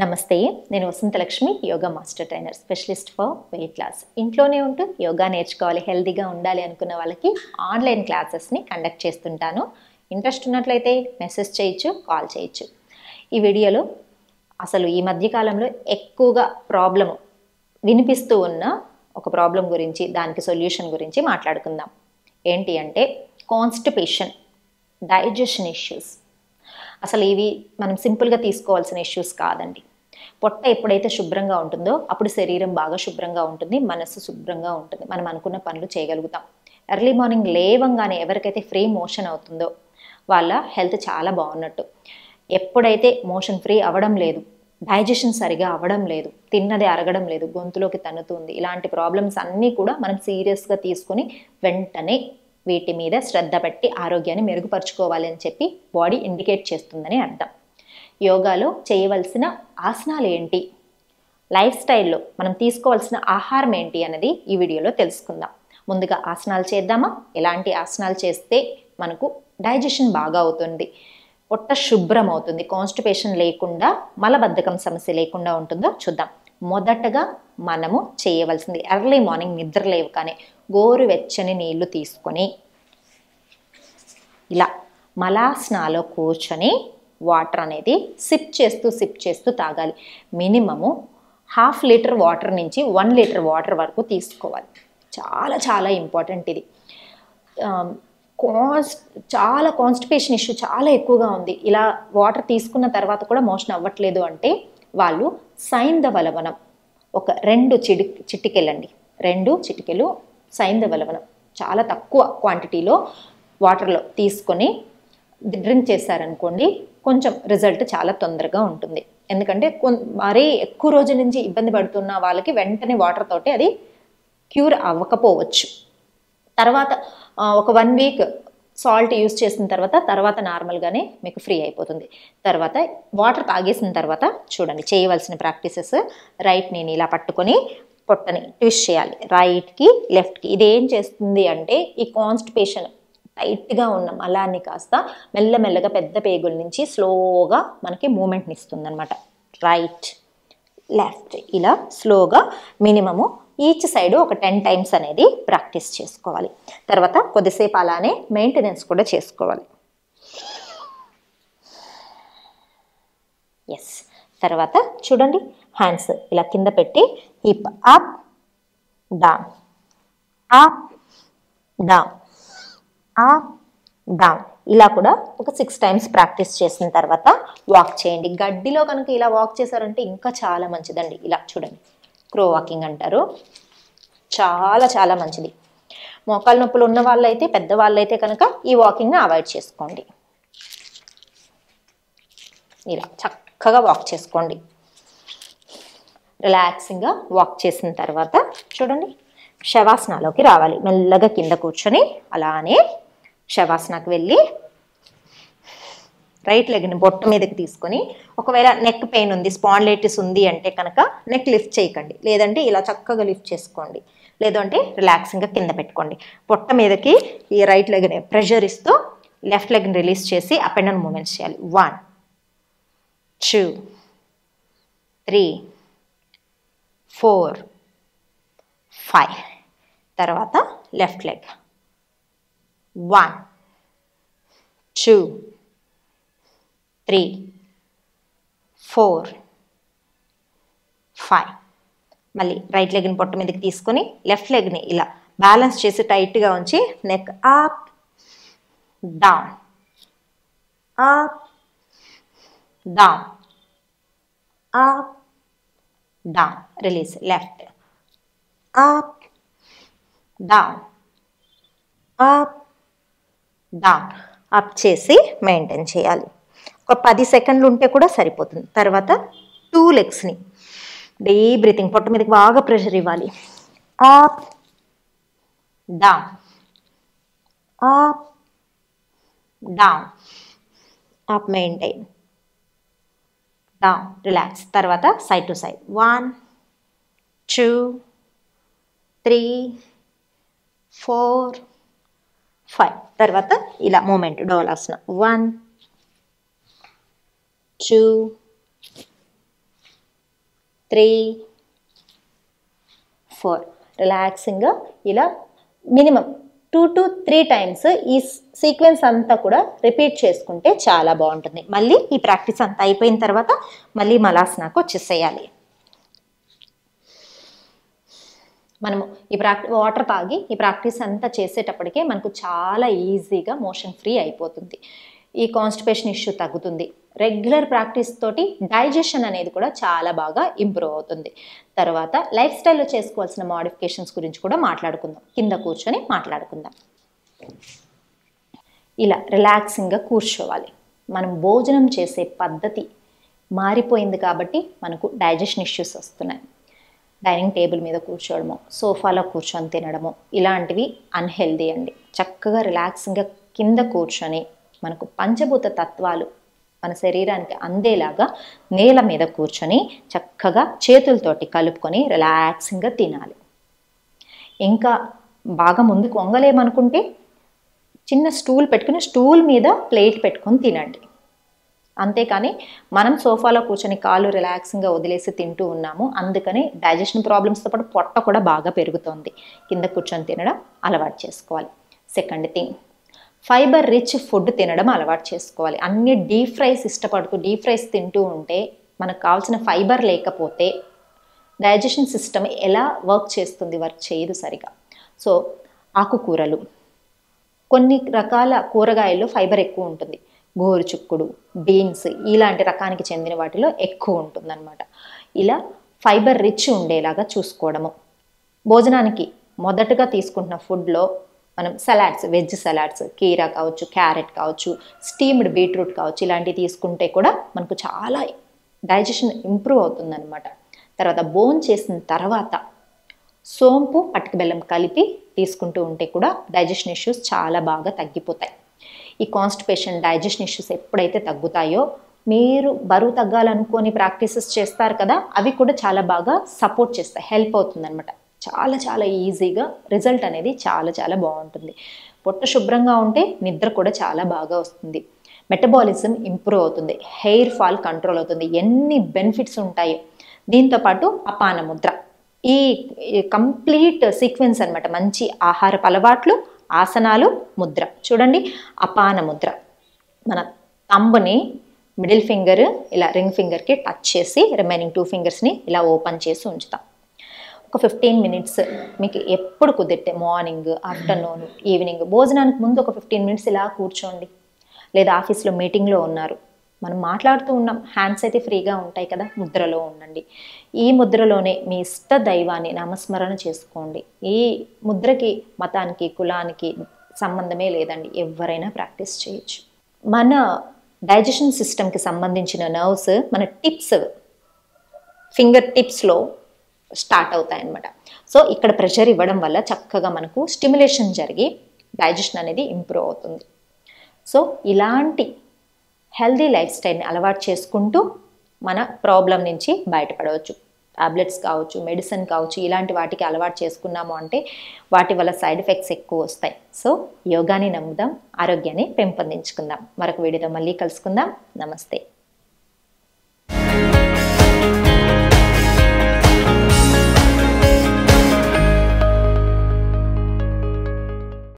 నమస్తే, నేను Vasanthalakshmi, yoga master trainer, specialist for weight loss. ఇంట్లోనే ఉంటూ యోగా నేర్చుకోవాలి, హెల్తీగా ఉండాలి అనుకున్న వాళ్ళకి ఆన్లైన్ క్లాసెస్ని కండక్ట్ చేస్తుంటాను. ఇంట్రెస్ట్ ఉన్నట్లయితే మెసేజ్ చేయొచ్చు, కాల్ చేయొచ్చు. ఈ వీడియోలో అసలు ఈ మధ్యకాలంలో ఎక్కువగా ప్రాబ్లము వినిపిస్తూ ఉన్న ఒక ప్రాబ్లం గురించి, దానికి సొల్యూషన్ గురించి మాట్లాడుకుందాం. ఏంటి అంటే కాన్స్టిపేషన్, డైజెషన్ ఇష్యూస్. అసలు ఇవి మనం సింపుల్గా తీసుకోవాల్సిన ఇష్యూస్ కాదండి. పొట్ట ఎప్పుడైతే శుభ్రంగా ఉంటుందో అప్పుడు శరీరం బాగా శుభ్రంగా ఉంటుంది, మనసు శుభ్రంగా ఉంటుంది, మనం అనుకున్న పనులు చేయగలుగుతాం. ఎర్లీ మార్నింగ్ లేవంగానే ఎవరికైతే ఫ్రీ మోషన్ అవుతుందో వాళ్ళ హెల్త్ చాలా బాగున్నట్టు. ఎప్పుడైతే మోషన్ ఫ్రీ అవ్వడం లేదు, డైజెషన్ సరిగా అవ్వడం లేదు, తిన్నది అరగడం లేదు, గొంతులోకి తన్నుతుంది, ఇలాంటి ప్రాబ్లమ్స్ అన్నీ కూడా మనం సీరియస్గా తీసుకొని వెంటనే వీటి మీద శ్రద్ధ పెట్టి ఆరోగ్యాన్ని మెరుగుపరుచుకోవాలి అని చెప్పి బాడీ ఇండికేట్ చేస్తుందని అర్థం. యోగాలో చేయవలసిన ఆసనాలు ఏంటి, లైఫ్ స్టైల్లో మనం తీసుకోవాల్సిన ఆహారం ఏంటి అనేది ఈ వీడియోలో తెలుసుకుందాం. ముందుగా ఆసనాలు చేద్దామా? ఎలాంటి ఆసనాలు చేస్తే మనకు డైజెషన్ బాగా అవుతుంది, పొట్ట శుభ్రం అవుతుంది, కాన్స్టిపేషన్ లేకుండా, మలబద్ధకం సమస్య లేకుండా ఉంటుందో చూద్దాం. మొదటగా మనము చేయవలసింది ఎర్లీ మార్నింగ్ నిద్ర లేవగానే గోరువెచ్చని నీళ్లు తీసుకొని ఇలా మలాస్నాలో కూర్చొని వాటర్ అనేది సిప్ చేస్తూ తాగాలి. మినిమము 1/2 లీటర్ వాటర్ నుంచి 1 లీటర్ వాటర్ వరకు తీసుకోవాలి. చాలా చాలా ఇంపార్టెంట్ ఇది. చాలా కాన్స్టిపేషన్ ఇష్యూ చాలా ఎక్కువగా ఉంది. ఇలా వాటర్ తీసుకున్న తర్వాత కూడా మోషన్ అవ్వట్లేదు అంటే వాళ్ళు సైంధవ లవణం ఒక 2 చిటికెలండి, 2 చిటికెలు సైంధవ లవణం చాలా తక్కువ క్వాంటిటీలో వాటర్లో తీసుకొని డ్రింక్ చేశారనుకోండి, కొంచెం రిజల్ట్ చాలా తొందరగా ఉంటుంది. ఎందుకంటే మరీ ఎక్కువ రోజుల నుంచి ఇబ్బంది పడుతున్న వాళ్ళకి వెంటనే వాటర్ తోటి అది క్యూర్ అవ్వకపోవచ్చు. తర్వాత ఒక 1 వీక్ సాల్ట్ యూస్ చేసిన తర్వాత నార్మల్గానే మీకు ఫ్రీ అయిపోతుంది. తర్వాత వాటర్ తాగేసిన తర్వాత చూడండి చేయవలసిన ప్రాక్టీసెస్. రైట్ నేను ఇలా పట్టుకొని పొట్టని ట్విస్ట్ చేయాలి, రైట్కి లెఫ్ట్కి. ఇది ఏం చేస్తుంది అంటే ఈ కాన్స్టిపేషన్ టైట్గా ఉన్న మలాన్ని కాస్త మెల్లమెల్లగా పెద్ద పేగుల నుంచి స్లోగా మనకి మూమెంట్ని ఇస్తుంది అనమాట. రైట్ లెఫ్ట్ ఇలా స్లోగా మినిమము ఈచ్ సైడ్ ఒక 10 టైమ్స్ అనేది ప్రాక్టీస్ చేసుకోవాలి. తర్వాత కొద్దిసేపు అలానే మెయింటెనెన్స్ కూడా చేసుకోవాలి. ఎస్. తర్వాత చూడండి, హ్యాండ్స్ ఇలా కింద పెట్టి hip up down, up down, up down. ఇలా కూడా ఒక 6 టైమ్స్ ప్రాక్టీస్ చేసిన తర్వాత వాక్ చేయండి. గడ్డిలో కనుక ఇలా వాక్ చేశారంటే ఇంకా చాలా మంచిదండి. ఇలా చూడండి, క్రో వాకింగ్ అంటారు, చాలా చాలా మంచిది. మోకాలు నొప్పులు ఉన్న వాళ్ళైతే, పెద్దవాళ్ళైతే కనుక ఈ వాకింగ్ని అవాయిడ్ చేసుకోండి. ఇలా చక్కగా వాక్ చేసుకోండి. రిలాక్సింగ్గా వాక్ చేసిన తర్వాత చూడండి శవాసనాలోకి రావాలి. మెల్లగా కింద కూర్చొని అలానే శవాసనకు వెళ్ళి రైట్ లెగ్ని బొట్ట మీదకి తీసుకొని, ఒకవేళ నెక్ పెయిన్ ఉంది, స్పాండిలైటిస్ ఉంది అంటే కనుక నెక్ లిఫ్ట్ చేయకండి, లేదంటే ఇలా చక్కగా లిఫ్ట్ చేసుకోండి, లేదంటే రిలాక్సింగ్గా కింద పెట్టుకోండి. పొట్ట మీదకి ఈ రైట్ లెగ్ని ప్రెషర్ ఇస్తూ లెఫ్ట్ లెగ్ని రిలీజ్ చేసి అప్ అండ్ డౌన్ మూమెంట్స్ చేయాలి. 1 2 3 4 5. తర్వాత లెఫ్ట్ లెగ్ 1 2 3 4 5. మళ్ళీ రైట్ లెగ్ని పొట్ట మీదకి తీసుకొని లెఫ్ట్ లెగ్ని ఇలా బ్యాలెన్స్ చేసి టైట్గా ఉంచి neck up down, up down, up down, release. Left up down, up down, up చేసి మెయింటైన్ చేయాలి. ఒక 10 సెకండ్లు ఉంటే కూడా సరిపోతుంది. తర్వాత 2 లెగ్స్ని డీప్ బ్రీతింగ్, పొట్ట మీదకి బాగా ప్రెషర్ ఇవ్వాలి. Up down, up down, up maintain, down, relax. తర్వాత సైడ్ టు సైడ్ 1 2 3 4 5. తర్వాత ఇలా మూమెంట్ డోలాసన 1 2 3 4 రిలాక్సింగ్గా ఇలా మినిమం 2 to 3 టైమ్స్ ఈ సీక్వెన్స్ అంతా కూడా రిపీట్ చేసుకుంటే చాలా బాగుంటుంది. మళ్ళీ ఈ ప్రాక్టీస్ అంతా అయిపోయిన తర్వాత మళ్ళీ మలాసనాకు వచ్చేసేయాలి. మనము ఈ వాటర్ తాగి ఈ ప్రాక్టీస్ అంతా చేసేటప్పటికే మనకు చాలా ఈజీగా మోషన్ ఫ్రీ అయిపోతుంది. ఈ కాన్స్టిపేషన్ ఇష్యూ తగ్గుతుంది. రెగ్యులర్ ప్రాక్టీస్ తోటి డైజెషన్ అనేది కూడా చాలా బాగా ఇంప్రూవ్ అవుతుంది. తర్వాత లైఫ్ స్టైల్లో చేసుకోవాల్సిన మోడిఫికేషన్స్ గురించి కూడా మాట్లాడుకుందాం. కింద కూర్చొని మాట్లాడుకుందాం. ఇలా రిలాక్సింగ్గా కూర్చోవాలి. మనం భోజనం చేసే పద్ధతి మారిపోయింది కాబట్టి మనకు డైజెషన్ ఇష్యూస్ వస్తున్నాయి. డైనింగ్ టేబుల్ మీద కూర్చోవడము, సోఫాలో కూర్చొని తినడము ఇలాంటివి అన్హెల్దీ అండి. చక్కగా రిలాక్సింగ్గా కింద కూర్చొని మనకు పంచభూత తత్వాలు మన శరీరానికి అందేలాగా నేల మీద కూర్చొని చక్కగా చేతులతోటి కలుపుకొని రిలాక్సింగ్గా తినాలి. ఇంకా బాగా ముందుకు వంగలేమనుకుంటే చిన్న స్టూల్ పెట్టుకుని స్టూల్ మీద ప్లేట్ పెట్టుకొని తినండి. అంతేకాని మనం సోఫాలో కూర్చొని కాళ్ళు రిలాక్సింగ్గా వదిలేసి తింటూ ఉన్నాము, అందుకని డైజెషన్ ప్రాబ్లమ్స్తో పాటు పొట్ట కూడా బాగా పెరుగుతోంది. కింద కూర్చొని తినడం అలవాటు చేసుకోవాలి. Second thing, fibre rich food తినడం అలవాటు చేసుకోవాలి. అన్ని డీప్ ఫ్రైస్ ఇష్టపడుతూ డీప్ ఫ్రైస్ తింటూ ఉంటే మనకు కావాల్సిన ఫైబర్ లేకపోతే డైజెషన్ సిస్టమ్ ఎలా వర్క్ చేస్తుంది? వర్క్ చేయదు సరిగా. సో ఆకుకూరలు, కొన్ని రకాల కూరగాయల్లో ఫైబర్ ఎక్కువ ఉంటుంది. గోరుచుక్కుడు, బీన్స్ ఇలాంటి రకానికి చెందిన వాటిలో ఎక్కువ ఉంటుందన్నమాట. ఇలా ఫైబర్ రిచ్ ఉండేలాగా చూసుకోవడము. భోజనానికి మొదటగా తీసుకుంటున్న ఫుడ్లో మనం సలాడ్స్, వెజ్ సలాడ్స్, కీరా కావచ్చు, క్యారెట్ కావచ్చు, స్టీమ్డ్ బీట్రూట్ కావచ్చు, ఇలాంటివి తీసుకుంటే కూడా మనకు చాలా డైజెషన్ ఇంప్రూవ్ అవుతుందన్నమాట. తర్వాత చేసిన తర్వాత సోంపు, పటిక బెల్లం కలిపి తీసుకుంటూ ఉంటే కూడా డైజెషన్ ఇష్యూస్ చాలా బాగా తగ్గిపోతాయి. ఈ కాన్స్టిపేషన్, డైజెషన్ ఇష్యూస్ ఎప్పుడైతే తగ్గుతాయో మీరు బరువు తగ్గాలనుకొని ప్రాక్టీసెస్ చేస్తారు కదా, అవి కూడా చాలా బాగా సపోర్ట్ చేస్తాయి, హెల్ప్ అవుతుందన్నమాట. చాలా చాలా ఈజీగా రిజల్ట్ అనేది చాలా చాలా బాగుంటుంది. పొట్ట శుభ్రంగా ఉంటే నిద్ర కూడా చాలా బాగా వస్తుంది. మెటబాలిజం ఇంప్రూవ్ అవుతుంది. హెయిర్ ఫాల్ కంట్రోల్ అవుతుంది. ఎన్ని బెనిఫిట్స్ ఉంటాయి. దీంతోపాటు అపాన ముద్ర, ఈ కంప్లీట్ సీక్వెన్స్ అనమాట. మంచి ఆహారపు అలవాట్లు, ఆసనాలు, ముద్ర. చూడండి, అపాన ముద్ర. మన థంబ్ని మిడిల్ ఫింగర్ ఇలా రింగ్ ఫింగర్కి టచ్ చేసి రిమైనింగ్ 2 ఫింగర్స్ని ఇలా ఓపెన్ చేసి ఉంచుతాం. ఒక 15 మినిట్స్ మీకు ఎప్పుడు కుదిరితే, మార్నింగ్, ఆఫ్టర్నూన్, ఈవినింగ్, భోజనానికి ముందు ఒక 15 మినిట్స్ ఇలా కూర్చోండి. లేదా ఆఫీస్లో మీటింగ్లో ఉన్నారు, మనం మాట్లాడుతూ ఉన్నాం, హ్యాండ్స్ అయితే ఫ్రీగా ఉంటాయి కదా, ముద్రలో ఉండండి. ఈ ముద్రలోనే మీ ఇష్ట దైవాన్ని నామస్మరణ చేసుకోండి. ఈ ముద్రకి మతానికి, కులానికి సంబంధమే లేదండి, ఎవరైనా ప్రాక్టీస్ చేయొచ్చు. మన డైజెషన్ సిస్టమ్కి సంబంధించిన నర్వ్స్ మన టిప్స్, ఫింగర్ టిప్స్లో స్టార్ట్ అవుతాయన్నమాట. సో ఇక్కడ ప్రెషర్ ఇవ్వడం వల్ల చక్కగా మనకు స్టిమ్యులేషన్ జరిగి డైజెషన్ అనేది ఇంప్రూవ్ అవుతుంది. సో ఇలాంటి హెల్దీ లైఫ్ స్టైల్ని అలవాటు చేసుకుంటూ మన ప్రాబ్లం నుంచి బయటపడవచ్చు. టాబ్లెట్స్ కావచ్చు, మెడిసిన్ కావచ్చు, ఇలాంటి వాటికి అలవాటు చేసుకున్నాము అంటే వాటి వల్ల సైడ్ ఎఫెక్ట్స్ ఎక్కువ వస్తాయి. సో యోగాని నమ్ముదాం, ఆరోగ్యాన్ని పెంపొందించుకుందాం. మరొక వీడియోతో మళ్ళీ కలుసుకుందాం. నమస్తే.